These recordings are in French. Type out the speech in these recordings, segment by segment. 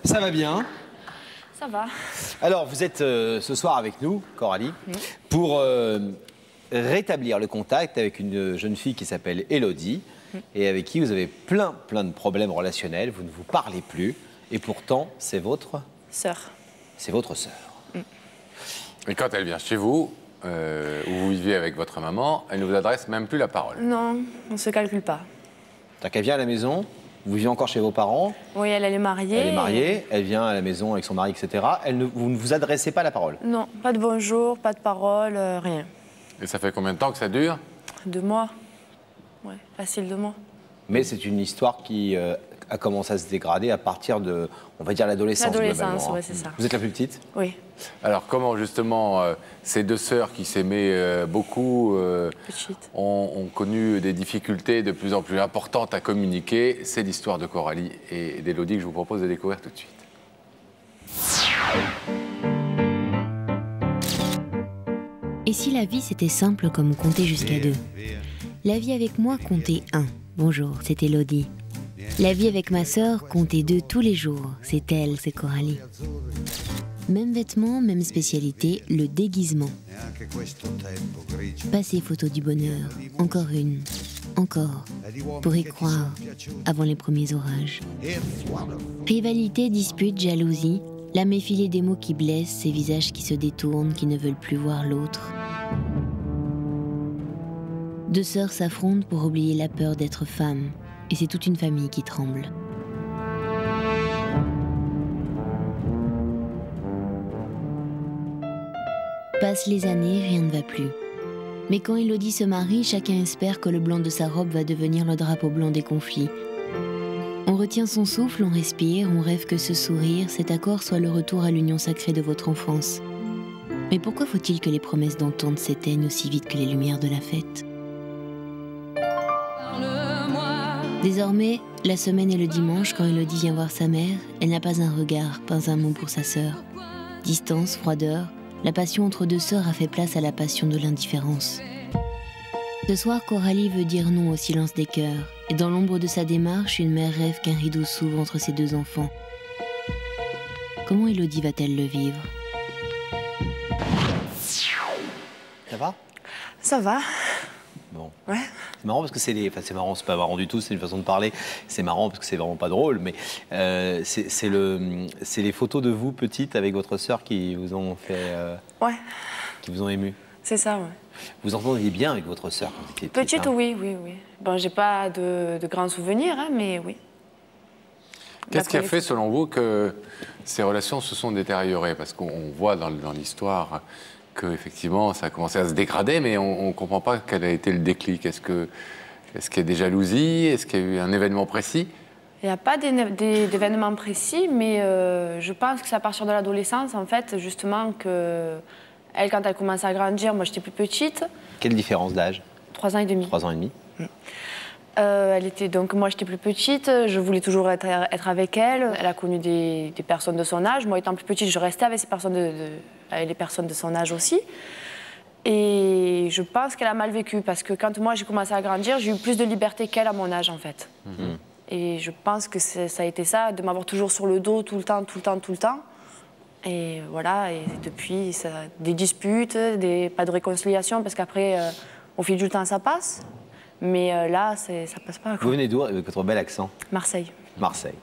Ça va bien? Ça va. Alors, vous êtes ce soir avec nous, Coralie, pour rétablir le contact avec une jeune fille qui s'appelle Élodie et avec qui vous avez plein de problèmes relationnels. Vous ne vous parlez plus et pourtant, c'est votre... Sœur. C'est votre sœur. Et quand elle vient chez vous, où vous vivez avec votre maman, elle ne vous adresse même plus la parole. Non, on ne se calcule pas. Donc, elle vient à la maison, vous vivez encore chez vos parents. Oui, elle est mariée. Elle est mariée, elle vient à la maison avec son mari, etc. Vous ne vous adressez pas la parole? Non, pas de bonjour, pas de parole, rien. Et ça fait combien de temps que ça dure? 2 mois. Ouais, facile 2 mois. Mais c'est une histoire qui a commencé à se dégrader à partir de, on va dire, l'adolescence. L'adolescence, globalement, oui, hein. c'est ça. Vous êtes la plus petite? Oui. Alors comment justement ces deux sœurs qui s'aimaient beaucoup ont connu des difficultés de plus en plus importantes à communiquer? C'est l'histoire de Coralie et d'Élodie que je vous propose de découvrir tout de suite. Et si la vie c'était simple comme compter jusqu'à 2? La vie avec moi comptait 1. Bonjour, c'est Élodie. La vie avec ma sœur comptait 2 tous les jours. C'est elle, c'est Coralie. Même vêtements, même spécialité, le déguisement. Passé photo du bonheur, encore une, encore, pour y croire, avant les premiers orages. Rivalité, dispute, jalousie, l'âme effilée des mots qui blessent, ces visages qui se détournent, qui ne veulent plus voir l'autre. 2 sœurs s'affrontent pour oublier la peur d'être femme, et c'est toute une famille qui tremble. Passent les années, rien ne va plus. Mais quand Élodie se marie, chacun espère que le blanc de sa robe va devenir le drapeau blanc des conflits. On retient son souffle, on respire, on rêve que ce sourire, cet accord soit le retour à l'union sacrée de votre enfance. Mais pourquoi faut-il que les promesses d'entente s'éteignent aussi vite que les lumières de la fête? Désormais, la semaine et le dimanche, quand Élodie vient voir sa mère, elle n'a pas un regard, pas un mot pour sa sœur. Distance, froideur, la passion entre 2 sœurs a fait place à la passion de l'indifférence. Ce soir, Coralie veut dire non au silence des cœurs, et dans l'ombre de sa démarche, une mère rêve qu'un rideau s'ouvre entre ses 2 enfants. Comment Élodie va-t-elle le vivre? Ça va? Ça va. Bon. Ouais. C'est marrant parce que c'est marrant, c'est pas marrant du tout, c'est une façon de parler. C'est marrant parce que c'est vraiment pas drôle, mais c'est les photos de vous petite avec votre sœur qui vous ont fait, Ouais. qui vous ont ému. C'est ça, ouais. Vous entendiez bien avec votre sœur quand vous étiez petite? Petite, Hein? oui. Bon, j'ai pas de grands souvenirs, hein, mais oui. Qu'est-ce qui a fait, selon vous, que ces relations se sont détériorées? Parce qu'on voit dans l'histoire qu'effectivement, ça a commencé à se dégrader, mais on ne comprend pas quel a été le déclic. Est-ce qu'il y a des jalousies? Est-ce qu'il y a eu un événement précis? Il n'y a pas d'événement précis, mais je pense que c'est à partir de l'adolescence, en fait, justement, que elle, quand elle commence à grandir, moi j'étais plus petite. Quelle différence d'âge? 3 ans et demi. 3 ans et demi. Elle était, donc moi j'étais plus petite, je voulais toujours être avec elle. Elle a connu des personnes de son âge. Moi étant plus petite, je restais avec ces personnes avec les personnes de son âge aussi. Et je pense qu'elle a mal vécu parce que quand moi j'ai commencé à grandir, j'ai eu plus de liberté qu'elle à mon âge en fait. Et je pense que ça a été ça, de m'avoir toujours sur le dos tout le temps. Et voilà, et depuis, des disputes, pas de réconciliation parce qu'après, au fil du temps, ça passe. Mais là, ça passe pas. Quoi. Vous venez d'où avec votre bel accent? Marseille. Marseille.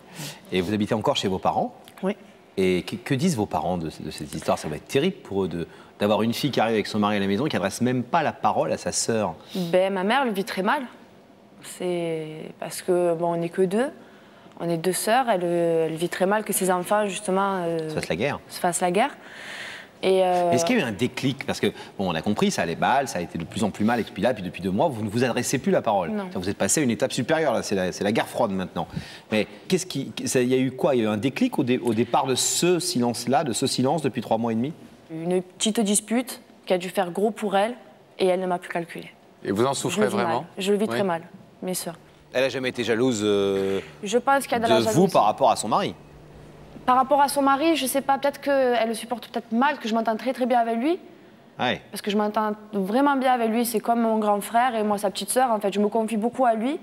Et vous habitez encore chez vos parents? Oui. Et que disent vos parents de cette histoire? Ça va être terrible pour eux d'avoir une fille qui arrive avec son mari à la maison et qui n'adresse même pas la parole à sa sœur. Ben, ma mère le vit très mal. C'est parce que, bon, on n'est que 2. On est 2 sœurs. Elle vit très mal que ses enfants, justement, Se fasse la guerre. se fassent la guerre. Et Est-ce qu'il y a eu un déclic? Parce que, bon, on a compris, ça allait mal, ça a été de plus en plus mal, et puis là, puis depuis 2 mois, vous ne vous adressez plus la parole. Non. Vous êtes passé à une étape supérieure, là, c'est la guerre froide maintenant. Mais il y a eu quoi? Il y a eu un déclic au départ de ce silence-là, de ce silence depuis 3 mois et demi? une petite dispute qui a dû faire gros pour elle, et elle ne m'a plus calculé. Et vous en souffrez vraiment? Je le vis Oui. très mal, mes sœurs. Elle n'a jamais été jalouse Je pense qu'il y a de la de jalousie. vous par rapport à son mari? Par rapport à son mari, je sais pas, peut-être qu'elle le supporte peut-être mal, que je m'entends très bien avec lui. Ouais. Parce que je m'entends vraiment bien avec lui, c'est comme mon grand frère et moi sa petite sœur, en fait, je me confie beaucoup à lui.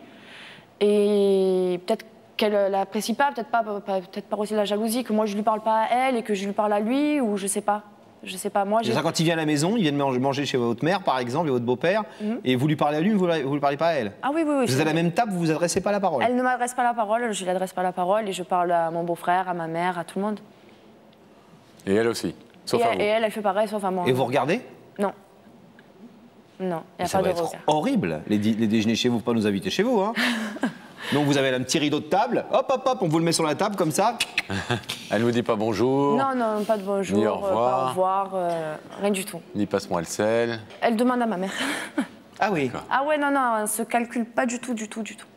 Et peut-être qu'elle l'apprécie pas, peut-être pas aussi la jalousie, que moi je lui parle pas à elle et que je lui parle à lui, ou je sais pas. Je sais pas, moi j'ai... Quand il vient à la maison, il vient de manger chez votre mère, par exemple, et votre beau-père, et vous lui parlez à lui, vous lui parlez pas à elle. Ah oui, oui, oui. Vous êtes à la même table, vous vous adressez pas la parole. Elle ne m'adresse pas la parole, je lui adresse pas la parole, et je parle à mon beau-frère, à ma mère, à tout le monde. Et elle aussi, sauf à vous. Et elle fait pareil, sauf à moi. Et vous regardez? Non. Non, il n'y a Ça pas va de être regard. horrible, les déjeuners chez vous, pas nous inviter chez vous, hein. Donc vous avez un petit rideau de table, hop, hop, hop, on vous le met sur la table comme ça. Elle ne vous dit pas bonjour. Non, non, pas de bonjour, Ni au revoir. pas au revoir, rien du tout. Ni passe-moi le sel. Elle demande à ma mère. Ah oui. Ah ouais, non, non, on se calcule pas du tout, du tout, du tout.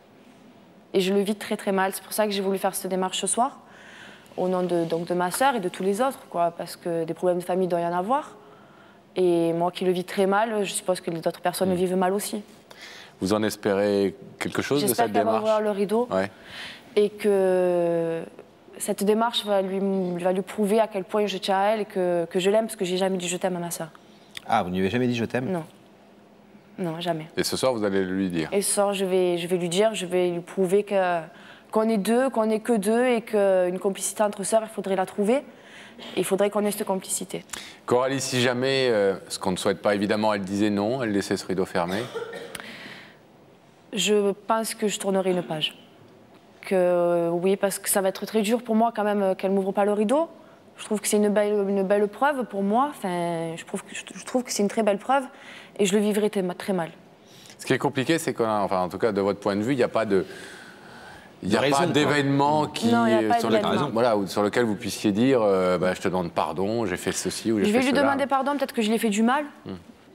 Et je le vis très, très mal. C'est pour ça que j'ai voulu faire cette démarche ce soir, au nom donc, de ma sœur et de tous les autres, quoi, parce que des problèmes de famille, il doit y en avoir. Et moi qui le vis très mal, je suppose que les autres personnes le vivent mal aussi. Vous en espérez quelque chose de cette J'espère qu'elle va démarche? ouvrir le rideau et que cette démarche va lui prouver à quel point je tiens à elle et que je l'aime, parce que j'ai jamais dit je t'aime à ma sœur. Ah, vous ne lui avez jamais dit je t'aime? Non. Non, jamais. Et ce soir, vous allez lui dire? Et ce soir, je vais lui dire, je vais lui prouver qu'on est deux, qu'on n'est que deux et qu'une complicité entre sœurs, il faudrait la trouver. Il faudrait qu'on ait cette complicité. Coralie, si jamais, ce qu'on ne souhaite pas évidemment, elle disait non, elle laissait ce rideau fermé? Je pense que je tournerai une page. Oui, parce que ça va être très dur pour moi quand même qu'elle m'ouvre pas le rideau. Je trouve que c'est une belle preuve pour moi. Enfin, je trouve que c'est une très belle preuve et je le vivrai très mal. Ce qui est compliqué, c'est qu'en tout cas, de votre point de vue, il n'y a pas d'événement sur lequel vous puissiez dire je te demande pardon, j'ai fait ceci ou j'ai fait cela. Je vais lui demander pardon, peut-être que je lui ai fait du mal,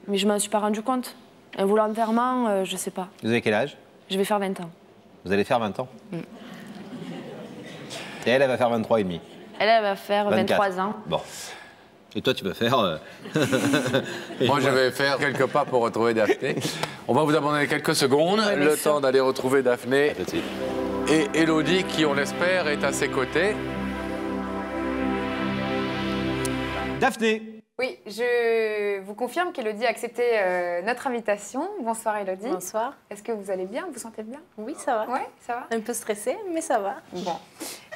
mais je m'en suis pas rendu compte. Involontairement, je sais pas. Vous avez quel âge? Je vais faire 20 ans. Vous allez faire 20 ans? Et elle va faire 23 et demi. Elle va faire 23 ans. Bon. Et toi, tu vas faire... Moi, je vais faire quelques pas pour retrouver Daphné. On va vous abandonner quelques secondes, le temps d'aller retrouver Daphné. À tout de suite. Et Élodie, qui, on l'espère, est à ses côtés. Daphné! Oui, je vous confirme qu'Élodie a accepté notre invitation. Bonsoir Élodie. Bonsoir. Est-ce que vous allez bien? Vous vous sentez bien? Oui, ça va. Oui, ça va. Un peu stressée, mais ça va. Bon.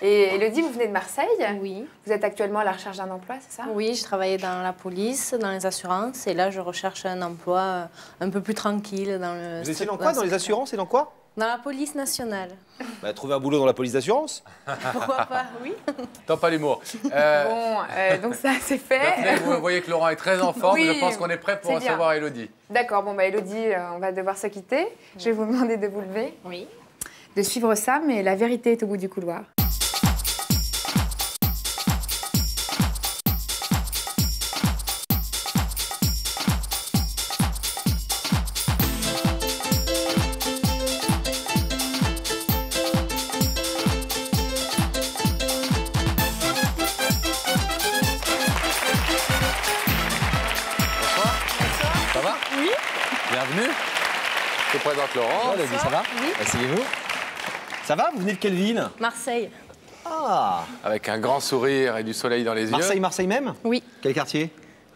Et Élodie, vous venez de Marseille? Oui. Vous êtes actuellement à la recherche d'un emploi, c'est ça? Oui, je travaillais dans la police, dans les assurances, et là, je recherche un emploi un peu plus tranquille. Vous étiez dans quoi? Dans les assurances et dans quoi? Dans la police nationale. Trouver un boulot dans la police d'assurance? Pourquoi pas? Oui. Tant pas l'humour. Donc ça, c'est fait. Daphné, vous voyez que Laurent est très en forme. Oui, je pense qu'on est prêt pour c'est recevoir bien. Élodie. D'accord, Élodie, on va devoir se quitter. Je vais vous demander de vous lever. Oui. De suivre ça, mais la vérité est au bout du couloir. Ça va? Oui. Bienvenue. Je te présente Laurent. Elodie, ça va? Oui. Asseyez-vous. Ça va? Vous venez de quelle ville? Marseille. Ah! Avec un grand sourire et du soleil dans les yeux. Marseille même? Oui. Quel quartier?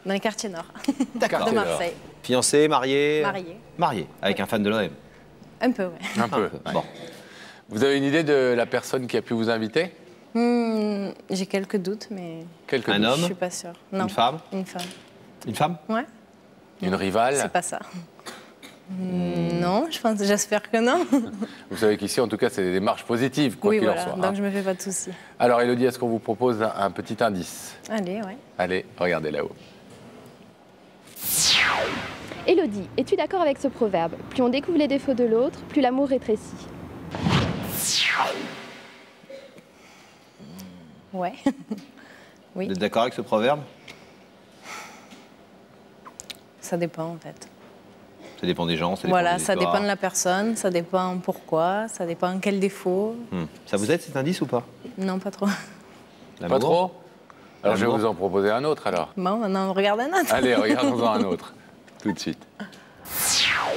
Dans les quartiers nord. D'accord. De Marseille. Fiancé, marié? Marié. Marié, avec un fan de l'OM. Un peu, ouais. Un peu. Ouais. Bon. Vous avez une idée de la personne qui a pu vous inviter? J'ai quelques doutes, mais Quelques Un doutes. homme? je suis pas sûre. Non. Une femme? Une femme. Une femme? Ouais. Une rivale? C'est pas ça. Non, j'espère que non. Vous savez qu'ici, en tout cas, c'est des démarches positives, quoi Oui, qu'il en voilà. soit. Donc je me fais pas de soucis. Alors, Élodie, est-ce qu'on vous propose un petit indice? Allez, ouais. Allez, regardez là-haut. Élodie, es-tu d'accord avec ce proverbe? Plus on découvre les défauts de l'autre, plus l'amour rétrécit. Ouais. Oui. Vous êtes d'accord avec ce proverbe? Ça dépend en fait. Ça dépend des gens, ça dépend Voilà, des ça histoires. dépend de la personne, ça dépend pourquoi, ça dépend quel défaut. Ça vous aide cet indice ou pas? Non, pas trop. L'amour? Pas trop? Alors, je vais L'amour. vous en proposer un autre, alors. Bon, maintenant on regarde un autre. Allez, regardons-en un autre. Tout de suite.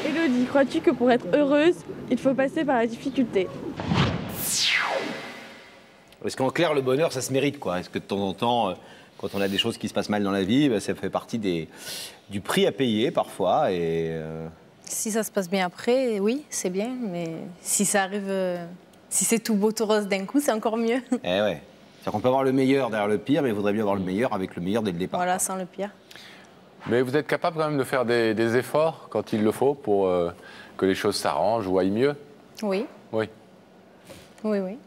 Élodie, crois-tu que pour être heureuse, il faut passer par la difficulté? Est-ce qu'en clair, le bonheur, ça se mérite, quoi? Est-ce que de temps en temps, quand on a des choses qui se passent mal dans la vie, ça fait partie du prix à payer, parfois, et... Si ça se passe bien après, oui, c'est bien, mais si ça arrive Si c'est tout beau, tout rose d'un coup, c'est encore mieux. Eh ouais. C'est-à-dire qu'on peut avoir le meilleur derrière le pire, mais il vaudrait bien avoir le meilleur avec le meilleur dès le départ. Voilà, sans le pire. Mais vous êtes capable quand même de faire des efforts quand il le faut pour que les choses s'arrangent ou aillent mieux? Oui. Oui. Oui, oui.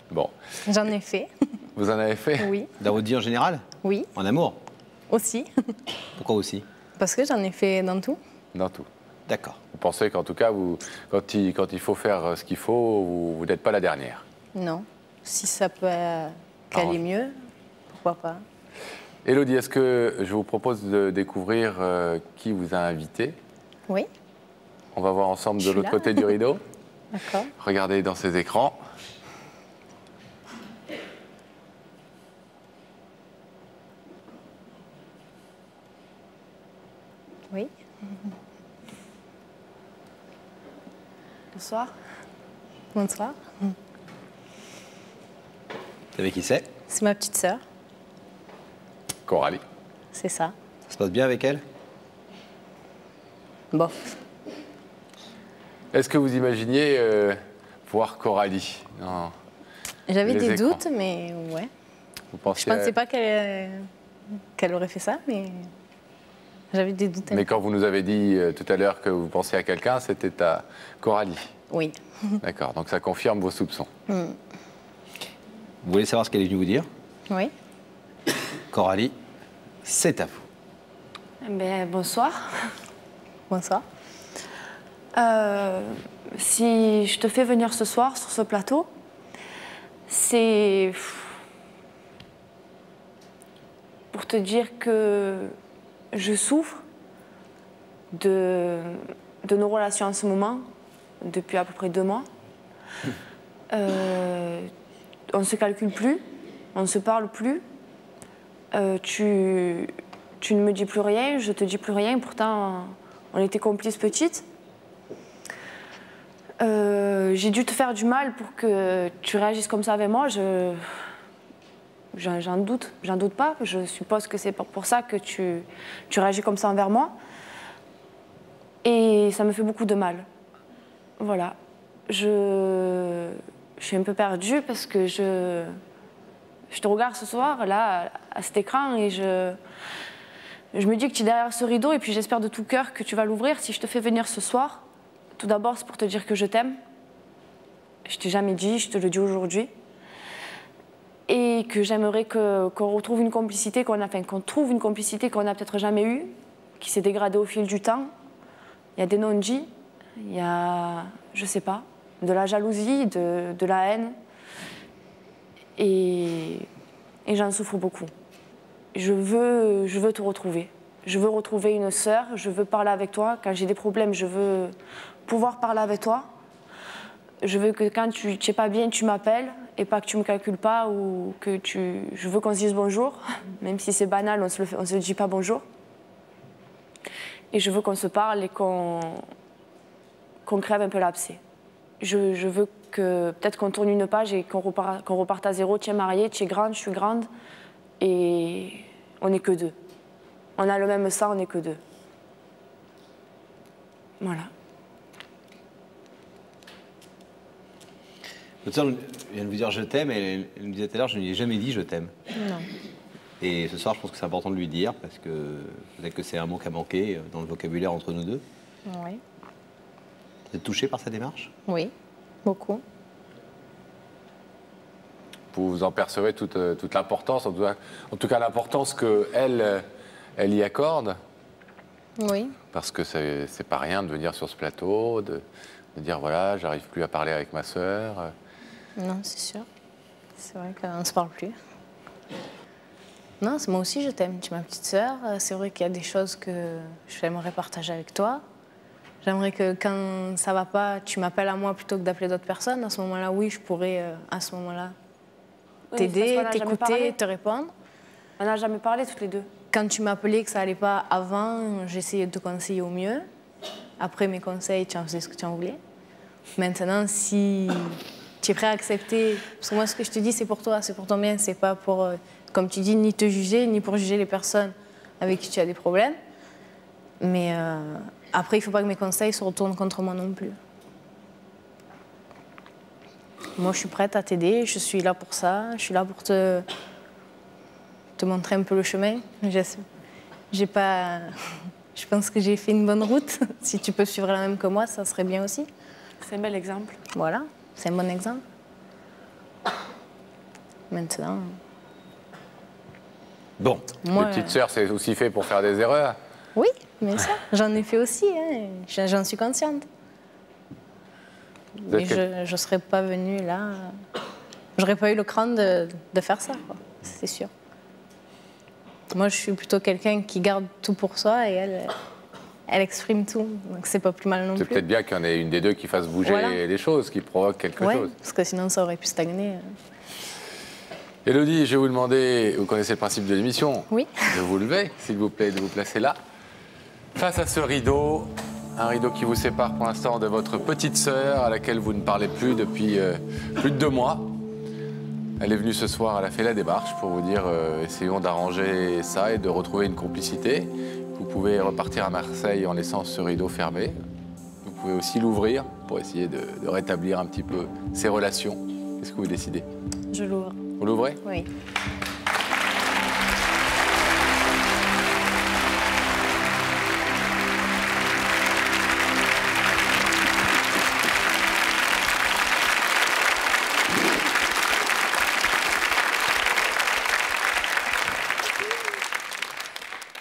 Bon. J'en ai fait. Vous en avez fait? Oui. Dans votre vie en général? Oui. En amour? Aussi. Pourquoi aussi? Parce que j'en ai fait dans tout. Dans tout. D'accord. Vous pensez qu'en tout cas, quand il faut faire ce qu'il faut, vous n'êtes pas la dernière? Non. Si ça peut caler mieux, pourquoi pas. Élodie, est-ce que je vous propose de découvrir qui vous a invité? Oui. On va voir ensemble Je de suis l'autre là. côté du rideau. D'accord. Regardez dans ces écrans. Oui. Bonsoir. Bonsoir. Vous savez qui c'est? C'est ma petite sœur. Coralie. C'est ça. Ça se passe bien avec elle? Bon. Est-ce que vous imaginiez voir Coralie dans J'avais les des écrans? doutes, mais ouais. Vous pensiez Je pensais pas qu'elle aurait fait ça, mais j'avais des doutes. Mais quand vous nous avez dit tout à l'heure que vous pensiez à quelqu'un, c'était à Coralie. Oui. D'accord, donc ça confirme vos soupçons. Vous voulez savoir ce qu'elle est venue vous dire? Oui. Coralie, c'est à vous. Ben, bonsoir. Bonsoir. Si je te fais venir ce soir sur ce plateau, c'est pour te dire que je souffre de nos relations en ce moment, depuis à peu près 2 mois. On ne se calcule plus, on ne se parle plus. Tu ne me dis plus rien, je te dis plus rien, pourtant on était complices petites. J'ai dû te faire du mal pour que tu réagisses comme ça avec moi. J'en doute pas. Je suppose que c'est pour ça que tu réagis comme ça envers moi. Et ça me fait beaucoup de mal. Voilà. Je suis un peu perdue parce que je te regarde ce soir, là, à cet écran, et je me dis que tu es derrière ce rideau, et puis j'espère de tout cœur que tu vas l'ouvrir. Si je te fais venir ce soir, tout d'abord, c'est pour te dire que je t'aime. Je t'ai jamais dit, je te le dis aujourd'hui. Et que j'aimerais qu'on retrouve une complicité qu'on trouve une complicité qu'on n'a peut-être jamais eue, qui s'est dégradée au fil du temps. Il y a des non-dits, il y a, je sais pas, de la jalousie, de la haine. Et j'en souffre beaucoup. Je veux te retrouver. Je veux retrouver une sœur, je veux parler avec toi. Quand j'ai des problèmes, je veux pouvoir parler avec toi. Je veux que quand tu n'es pas bien, tu m'appelles et pas que tu me calcules pas ou que je veux qu'on se dise bonjour, même si c'est banal, on se dit pas bonjour. Et je veux qu'on se parle et qu'on crève un peu l'abcès. Je veux que peut-être qu'on tourne une page et qu'on reparte à zéro. Tu es mariée, tu es grande, je suis grande et on n'est que 2. On a le même sang, on n'est que 2. Voilà. Votre sœur vient de vous dire je t'aime, et elle me disait tout à l'heure, je ne lui ai jamais dit je t'aime. Non. Et ce soir, je pense que c'est important de lui dire, parce que peut-être que c'est un mot qui a manqué dans le vocabulaire entre nous deux. Oui. Vous êtes touché par sa démarche? Oui, beaucoup. Vous en percevez toute l'importance, en tout cas l'importance qu'elle y accorde. Oui. Parce que c'est pas rien de venir sur ce plateau, de dire voilà, j'arrive plus à parler avec ma sœur. Non, c'est sûr. C'est vrai qu'on ne se parle plus. Non, moi aussi je t'aime, tu es ma petite sœur. C'est vrai qu'il y a des choses que j'aimerais partager avec toi. J'aimerais que quand ça va pas, tu m'appelles à moi plutôt que d'appeler d'autres personnes. À ce moment-là, oui, je pourrais à ce moment-là t'aider, t'écouter, te répondre. On n'a jamais parlé toutes les deux. Quand tu m'appelais que ça allait pas avant, j'essayais de te conseiller au mieux. Après mes conseils, tu en faisais ce que tu en voulais. Maintenant, si tu es prêt à accepter, parce que moi, ce que je te dis, c'est pour toi, c'est pour ton bien, c'est pas pour, comme tu dis, ni te juger, ni pour juger les personnes avec qui tu as des problèmes. Mais après, il ne faut pas que mes conseils se retournent contre moi non plus. Moi, je suis prête à t'aider, je suis là pour ça, je suis là pour te montrer un peu le chemin. J'ai pas... Je pense que j'ai fait une bonne route. Si tu peux suivre la même que moi, ça serait bien aussi. C'est un bel exemple. Voilà, c'est un bon exemple. Maintenant... Bon. Les petites sœurs, c'est aussi fait pour faire des erreurs. Oui, bien sûr. J'en ai fait aussi, hein. J'en suis consciente. Mais je ne serais pas venue là. J'aurais pas eu le crâne de faire ça, c'est sûr. Moi, je suis plutôt quelqu'un qui garde tout pour soi et elle exprime tout. Donc, c'est pas plus mal non plus. C'est peut-être bien qu'il y en ait une des deux qui fasse bouger les choses, qui provoque quelque chose. Parce que sinon, ça aurait pu stagner. Élodie, je vais vous demander, vous connaissez le principe de l'émission, Oui. de vous lever, s'il vous plaît, de vous placer là. Face à ce rideau, un rideau qui vous sépare pour l'instant de votre petite sœur, à laquelle vous ne parlez plus depuis plus de 2 mois. Elle est venue ce soir, elle a fait la démarche pour vous dire essayons d'arranger ça et de retrouver une complicité. Vous pouvez repartir à Marseille en laissant ce rideau fermé. Vous pouvez aussi l'ouvrir pour essayer de rétablir un petit peu ces relations. Qu'est-ce que vous décidez? Je l'ouvre. Vous l'ouvrez? Oui.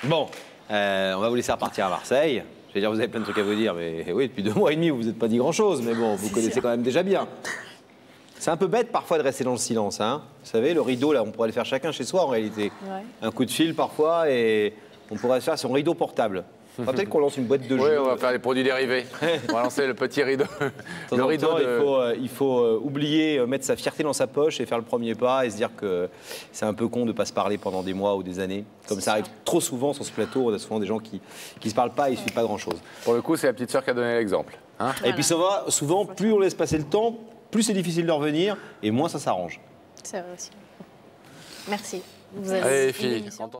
Bon, on va vous laisser repartir à Marseille. Je vais dire, vous avez plein de trucs à vous dire, mais oui, depuis 2 mois et demi, vous n'êtes pas dit grand-chose, mais bon, vous connaissez quand même déjà bien. C'est un peu bête parfois de rester dans le silence, hein. Vous savez, le rideau, là, on pourrait le faire chacun chez soi en réalité. Ouais. Un coup de fil parfois et on pourrait faire son rideau portable. Peut-être qu'on lance une boîte de jeux. Oui, on va faire les produits dérivés. On va lancer le petit rideau. Le rideau il faut oublier, mettre sa fierté dans sa poche et faire le premier pas et se dire que c'est un peu con de ne pas se parler pendant des mois ou des années. Comme ça arrive trop souvent sur ce plateau, on a souvent des gens qui ne se parlent pas et ils ne suivent pas grand-chose. Pour le coup, c'est la petite sœur qui a donné l'exemple. Hein, et puis souvent, plus on laisse passer le temps, plus c'est difficile de revenir et moins ça s'arrange. C'est vrai aussi. Merci. Allez, les filles.